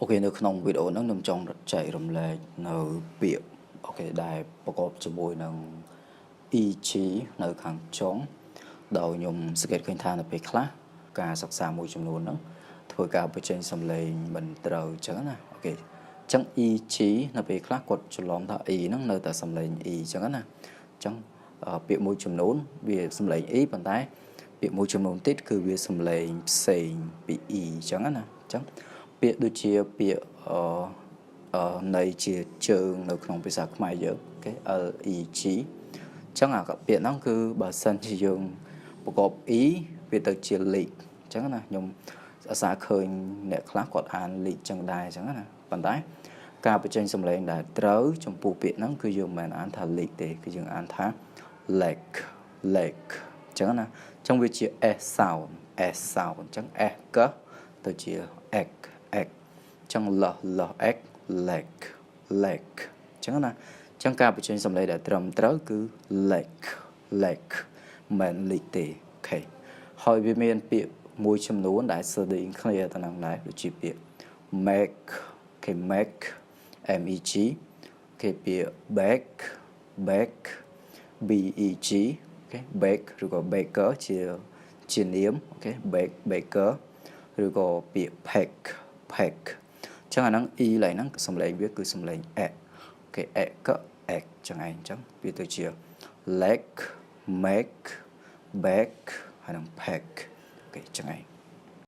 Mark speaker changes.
Speaker 1: Ok នៅក្នុងវីដេអូហ្នឹងខ្ញុំចង់ចែករំលែកនៅពាក្យអូខេដែលប្រកបជាមួយនឹង EG នៅខាងចុងដោយខ្ញុំសង្កេតឃើញថានៅពេលខ្លះការសិក្សាមួយចំនួនហ្នឹងធ្វើការបញ្ចេញសំឡេងមិនត្រូវអញ្ចឹងណាអូខេអញ្ចឹង EG នៅពេលខ្លះគាត់ច្រឡំថា E ហ្នឹងនៅតែសំឡេង E អញ្ចឹងណាអញ្ចឹងពាក្យមួយចំនួនវាសំឡេង E ប៉ុន្តែពាក្យមួយចំនួនទៀតគឺវាសំឡេងផ្សេងពី E អញ្ចឹងណាអញ្ចឹងពាក្យដូចជាពាក្យនៃជាជើងនៅក្នុងភាសាខ្មែរយើងអូខេ LEG អញ្ចឹងអាពាក្យហ្នឹងគឺបើសិនជាយើងប្រកប E វាទៅជា leak អញ្ចឹងណាខ្ញុំអាសាឃើញអ្នកខ្លះគាត់អាន leak អញ្ចឹងដែរអញ្ចឹងណាប៉ុន្តែការបញ្ចេញសំឡេងដែលត្រូវចំពោះពាក្យហ្នឹងគឺយើងមិនអានថា leak ទេគឺយើងអានថា lake lake អញ្ចឹងណាអញ្ចឹងវាជា S sound S sound អញ្ចឹង S កទៅជា X X ចឹង l x lake lake ចឹងណាចឹងការបញ្ចេញសំឡេងដែលត្រឹមត្រូវគឺ lake lake មិន leak ទេអូខេហើយវាមានពាក្យមួយចំនួនដែលស្តីងគ្នាទៅនឹងដែរដូចជាពាក្យ make គេ make MEG គេពាក្យ bake bake BEG អូខេ bake ឬក៏ baker ជានាមអូខេ bake baker ឬក៏ពាក្យ pack pack ចឹងអាហ្នឹង E ឡើយហ្នឹងសំឡេងវាគឺសំឡេង E គេ E ក X ចឹងឯងចឹងវាទៅជា leg make back ហើយនឹង pack អូខេចឹងឯង